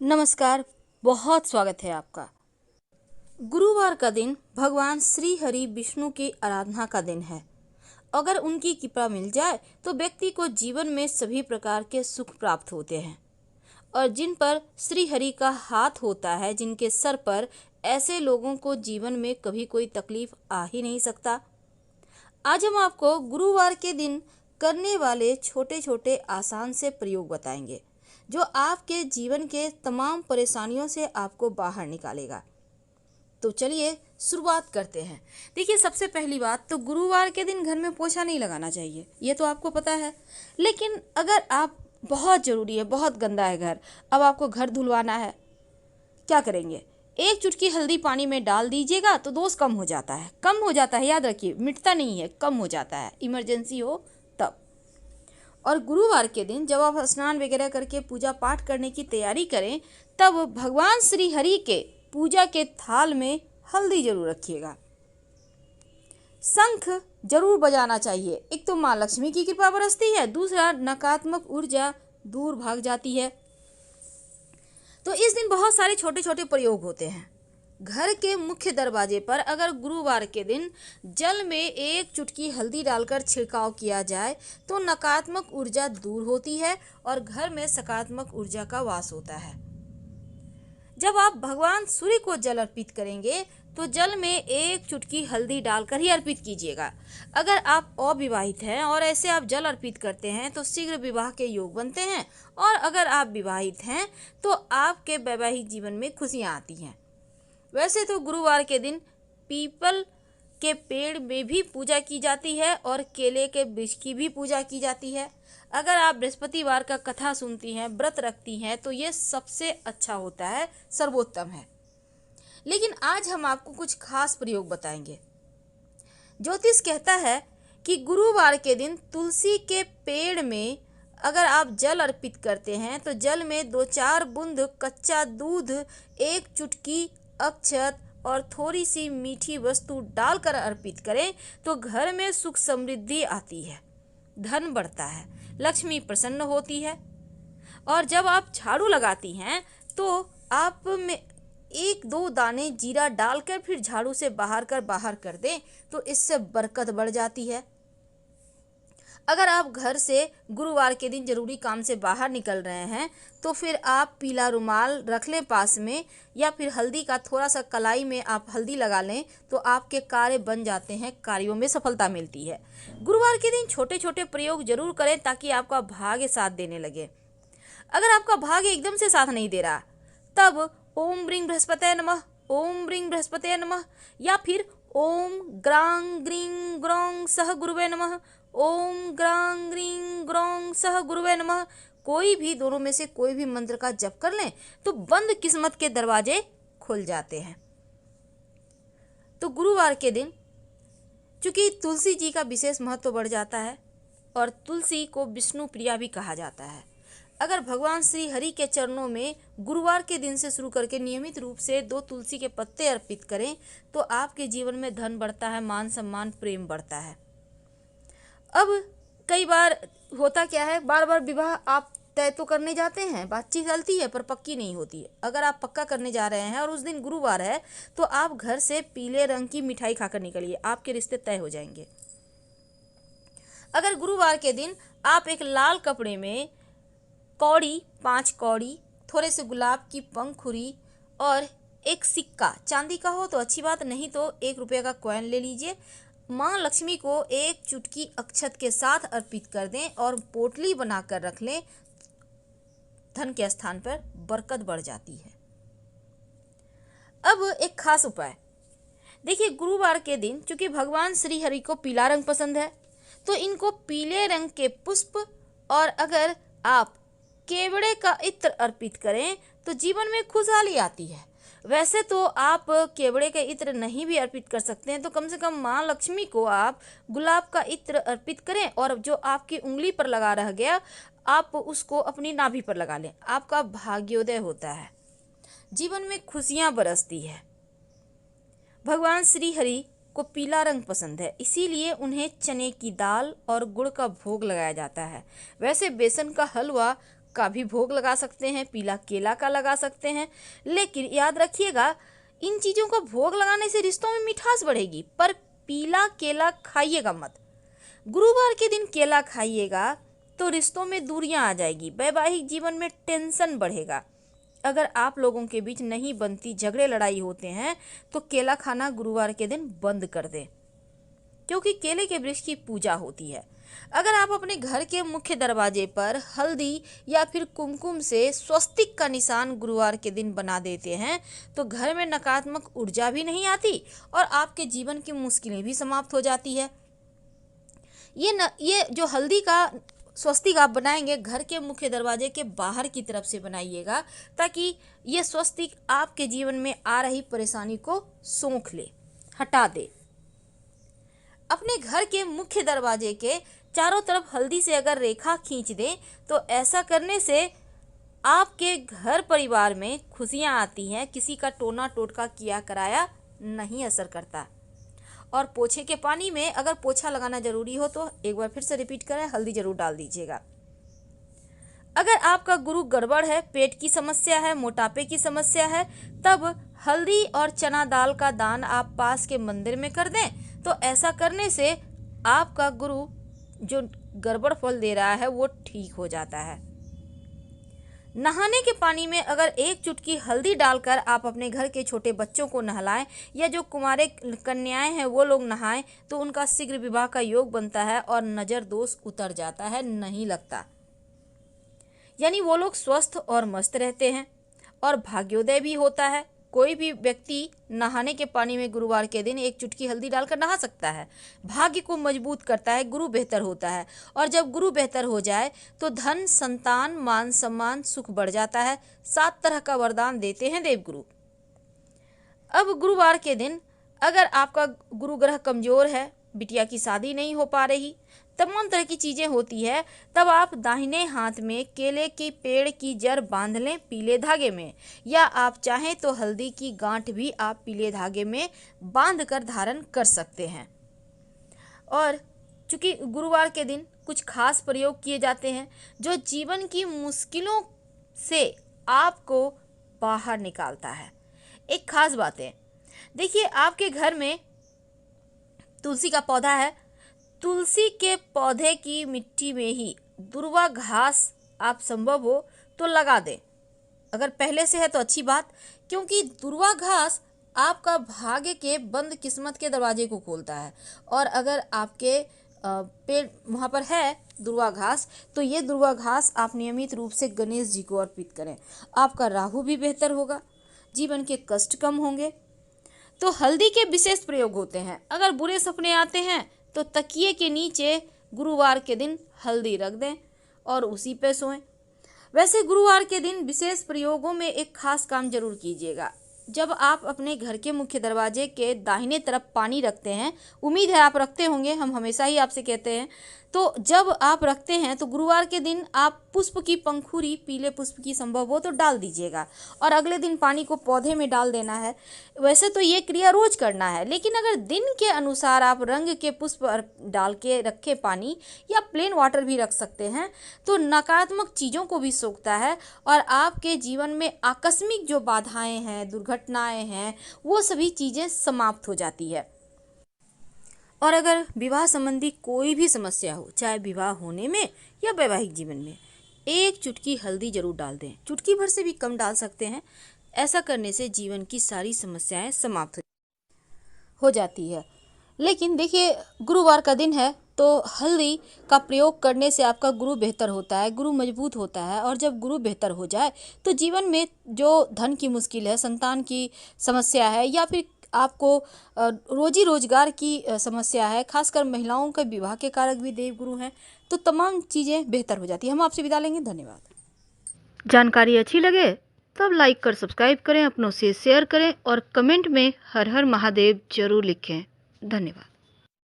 नमस्कार। बहुत स्वागत है आपका। गुरुवार का दिन भगवान श्री हरि विष्णु की आराधना का दिन है। अगर उनकी कृपा मिल जाए तो व्यक्ति को जीवन में सभी प्रकार के सुख प्राप्त होते हैं और जिन पर श्री हरि का हाथ होता है, जिनके सर पर, ऐसे लोगों को जीवन में कभी कोई तकलीफ आ ही नहीं सकता। आज हम आपको गुरुवार के दिन करने वाले छोटे छोटे आसान से प्रयोग बताएंगे जो आपके जीवन के तमाम परेशानियों से आपको बाहर निकालेगा। तो चलिए शुरुआत करते हैं। देखिए, सबसे पहली बात तो गुरुवार के दिन घर में पोछा नहीं लगाना चाहिए, ये तो आपको पता है। लेकिन अगर आप बहुत ज़रूरी है, बहुत गंदा है घर, अब आपको घर धुलवाना है, क्या करेंगे? एक चुटकी हल्दी पानी में डाल दीजिएगा तो दोष कम हो जाता है। कम हो जाता है, याद रखिए, मिटता नहीं है, कम हो जाता है, इमरजेंसी हो तब। और गुरुवार के दिन जब आप स्नान वगैरह करके पूजा पाठ करने की तैयारी करें, तब भगवान श्री हरि के पूजा के थाल में हल्दी जरूर रखिएगा। शंख जरूर बजाना चाहिए। एक तो माँ लक्ष्मी की कृपा बरसती है, दूसरा नकारात्मक ऊर्जा दूर भाग जाती है। तो इस दिन बहुत सारे छोटे छोटे प्रयोग होते हैं। घर के मुख्य दरवाजे पर अगर गुरुवार के दिन जल में एक चुटकी हल्दी डालकर छिड़काव किया जाए तो नकारात्मक ऊर्जा दूर होती है और घर में सकारात्मक ऊर्जा का वास होता है। जब आप भगवान सूर्य को जल अर्पित करेंगे तो जल में एक चुटकी हल्दी डालकर ही अर्पित कीजिएगा। अगर आप अविवाहित हैं और ऐसे आप जल अर्पित करते हैं तो शीघ्र विवाह के योग बनते हैं, और अगर आप विवाहित हैं तो आपके वैवाहिक जीवन में खुशियां आती हैं। वैसे तो गुरुवार के दिन पीपल के पेड़ में भी पूजा की जाती है और केले के वृक्ष की भी पूजा की जाती है। अगर आप बृहस्पतिवार का कथा सुनती हैं, व्रत रखती हैं, तो ये सबसे अच्छा होता है, सर्वोत्तम है। लेकिन आज हम आपको कुछ खास प्रयोग बताएंगे। ज्योतिष कहता है कि गुरुवार के दिन तुलसी के पेड़ में अगर आप जल अर्पित करते हैं तो जल में 2-4 बूंद कच्चा दूध, एक चुटकी अक्षत और थोड़ी सी मीठी वस्तु डालकर अर्पित करें तो घर में सुख समृद्धि आती है, धन बढ़ता है, लक्ष्मी प्रसन्न होती है। और जब आप झाड़ू लगाती हैं तो आप में 1-2 दाने जीरा डालकर फिर झाड़ू से बाहर कर दें तो इससे बरकत बढ़ जाती है। अगर आप घर से गुरुवार के दिन जरूरी काम से बाहर निकल रहे हैं तो फिर आप पीला रुमाल रख लें पास में, या फिर हल्दी का थोड़ा सा कलाई में आप हल्दी लगा लें तो आपके कार्य बन जाते हैं, कार्यों में सफलता मिलती है। गुरुवार के दिन छोटे छोटे प्रयोग जरूर करें ताकि आपका भाग्य साथ देने लगे। अगर आपका भाग्य एकदम से साथ नहीं दे रहा तब ओम ब्रीं बृहस्पतये नमः, ओम ब्रीं बृहस्पतये नमः, या फिर ओम ग्रां ग्रीं ग्रौं सह गुरुवे नमः, ओम ग्रां ग्रीं ग्रौं सह गुरुवे नमः, कोई भी दोनों में से कोई भी मंत्र का जप कर लें तो बंद किस्मत के दरवाजे खुल जाते हैं। तो गुरुवार के दिन चूंकि तुलसी जी का विशेष महत्व बढ़ जाता है और तुलसी को विष्णु प्रिया भी कहा जाता है। अगर भगवान श्री हरि के चरणों में गुरुवार के दिन से शुरू करके नियमित रूप से 2 तुलसी के पत्ते अर्पित करें तो आपके जीवन में धन बढ़ता है, मान सम्मान, प्रेम बढ़ता है। अब कई बार होता क्या है, बार बार विवाह आप तय तो करने जाते हैं, बातचीत चलती है पर पक्की नहीं होती है। अगर आप पक्का करने जा रहे हैं और उस दिन गुरुवार है तो आप घर से पीले रंग की मिठाई खाकर निकलिए, आपके रिश्ते तय हो जाएंगे। अगर गुरुवार के दिन आप एक लाल कपड़े में कौड़ी, 5 कौड़ी, थोड़े से गुलाब की पंखुड़ी और एक सिक्का, चांदी का हो तो अच्छी बात, नहीं तो 1 रुपये का कॉइन ले लीजिए। माँ लक्ष्मी को एक चुटकी अक्षत के साथ अर्पित कर दें और पोटली बनाकर रख लें, धन के स्थान पर बरकत बढ़ जाती है। अब एक खास उपाय देखिए, गुरुवार के दिन चूंकि भगवान श्री हरि को पीला रंग पसंद है तो इनको पीले रंग के पुष्प और अगर आप केवड़े का इत्र अर्पित करें तो जीवन में खुशहाली आती है। वैसे तो आप केवड़े का इत्र नहीं भी अर्पित कर सकते हैं तो कम से कम माँ लक्ष्मी को आप गुलाब का इत्र अर्पित करें और जो आपकी उंगली पर लगा रह गया आप उसको अपनी नाभि पर लगा लें, आपका भाग्योदय होता है, जीवन में खुशियां बरसती है। भगवान श्री हरि को पीला रंग पसंद है, इसीलिए उन्हें चने की दाल और गुड़ का भोग लगाया जाता है। वैसे बेसन का हलवा का भी भोग लगा सकते हैं, पीला केला का लगा सकते हैं। लेकिन याद रखिएगा, इन चीज़ों का भोग लगाने से रिश्तों में मिठास बढ़ेगी, पर पीला केला खाइएगा मत। गुरुवार के दिन केला खाइएगा तो रिश्तों में दूरियां आ जाएगी, वैवाहिक जीवन में टेंशन बढ़ेगा। अगर आप लोगों के बीच नहीं बनती, झगड़े लड़ाई होते हैं, तो केला खाना गुरुवार के दिन बंद कर दें, क्योंकि केले के वृक्ष की पूजा होती है। अगर आप अपने घर के मुख्य दरवाजे पर हल्दी या फिर कुमकुम से स्वस्तिक का निशान गुरुवार के दिन बना देते हैं, तो घर में नकारात्मक ऊर्जा भी नहीं आती और आपके जीवन की मुश्किलें भी समाप्त हो जाती है। ये जो हल्दी का स्वस्तिक आप बनाएंगे, घर के मुख्य दरवाजे के बाहर की तरफ से बनाइएगा, ताकि ये स्वस्तिक आपके जीवन में आ रही परेशानी को सोख ले, हटा दे। अपने घर के मुख्य दरवाजे के चारों तरफ हल्दी से अगर रेखा खींच दें, तो ऐसा करने से आपके घर परिवार में खुशियां आती हैं, किसी का टोना टोटका किया कराया नहीं असर करता। और पोछे के पानी में अगर पोछा लगाना जरूरी हो तो एक बार फिर से रिपीट करें, हल्दी जरूर डाल दीजिएगा। अगर आपका गुरु गड़बड़ है, पेट की समस्या है, मोटापे की समस्या है, तब हल्दी और चना दाल का दान आप पास के मंदिर में कर दें, तो ऐसा करने से आपका गुरु जो गड़बड़ फल दे रहा है वो ठीक हो जाता है। नहाने के पानी में अगर एक चुटकी हल्दी डालकर आप अपने घर के छोटे बच्चों को नहलाएं, या जो कुंवारे कन्याएं हैं वो लोग नहाएं, तो उनका शीघ्र विवाह का योग बनता है और नजर दोष उतर जाता है, नहीं लगता। यानी वो लोग स्वस्थ और मस्त रहते हैं और भाग्योदय भी होता है। कोई भी व्यक्ति नहाने के पानी में गुरुवार के दिन एक चुटकी हल्दी डालकर नहा सकता है। भाग्य को मजबूत करता है, गुरु बेहतर होता है, और जब गुरु बेहतर हो जाए तो धन, संतान, मान सम्मान, सुख बढ़ जाता है। 7 तरह का वरदान देते हैं देवगुरु। अब गुरुवार के दिन अगर आपका गुरु ग्रह कमजोर है, बिटिया की शादी नहीं हो पा रही, तमाम तरह की चीज़ें होती है, तब आप दाहिने हाथ में केले के पेड़ की जड़ बांध लें पीले धागे में, या आप चाहें तो हल्दी की गांठ भी आप पीले धागे में बांध कर धारण कर सकते हैं। और चूंकि गुरुवार के दिन कुछ खास प्रयोग किए जाते हैं जो जीवन की मुश्किलों से आपको बाहर निकालता है। एक खास बात है, देखिए आपके घर में तुलसी का पौधा है, तुलसी के पौधे की मिट्टी में ही दुर्वा घास आप संभव हो तो लगा दें। अगर पहले से है तो अच्छी बात, क्योंकि दुर्वा घास आपका भाग्य के बंद किस्मत के दरवाजे को खोलता है। और अगर आपके पेड़ वहाँ पर है दुर्वा घास, तो ये दुर्वा घास आप नियमित रूप से गणेश जी को अर्पित करें। आपका राहु भी बेहतर होगा, जीवन के कष्ट कम होंगे। तो हल्दी के विशेष प्रयोग होते हैं। अगर बुरे सपने आते हैं तो तकिए के नीचे गुरुवार के दिन हल्दी रख दें और उसी पे सोएं। वैसे गुरुवार के दिन विशेष प्रयोगों में एक खास काम जरूर कीजिएगा। जब आप अपने घर के मुख्य दरवाजे के दाहिने तरफ पानी रखते हैं, उम्मीद है आप रखते होंगे, हम हमेशा ही आपसे कहते हैं, तो जब आप रखते हैं तो गुरुवार के दिन आप पुष्प की पंखुड़ी, पीले पुष्प की संभव हो तो डाल दीजिएगा और अगले दिन पानी को पौधे में डाल देना है। वैसे तो ये क्रिया रोज करना है, लेकिन अगर दिन के अनुसार आप रंग के पुष्प डाल के रखे पानी, या प्लेन वाटर भी रख सकते हैं, तो नकारात्मक चीज़ों को भी सोखता है और आपके जीवन में आकस्मिक जो बाधाएं हैं, दुर्घटनाएं हैं, वो सभी चीज़ें समाप्त हो जाती है। और अगर विवाह संबंधी कोई भी समस्या हो, चाहे विवाह होने में या वैवाहिक जीवन में, एक चुटकी हल्दी जरूर डाल दें। चुटकी भर से भी कम डाल सकते हैं। ऐसा करने से जीवन की सारी समस्याएं समाप्त हो जाती है। लेकिन देखिए गुरुवार का दिन है तो हल्दी का प्रयोग करने से आपका गुरु बेहतर होता है, गुरु मजबूत होता है, और जब गुरु बेहतर हो जाए तो जीवन में जो धन की मुश्किल है, संतान की समस्या है, या फिर आपको रोजी रोजगार की समस्या है, खासकर महिलाओं के विवाह के कारक भी देवगुरु हैं, तो तमाम चीज़ें बेहतर हो जाती है। हम आपसे विदा लेंगे, धन्यवाद। जानकारी अच्छी लगे तब लाइक कर सब्सक्राइब करें, अपनों से शेयर करें और कमेंट में हर हर महादेव जरूर लिखें। धन्यवाद।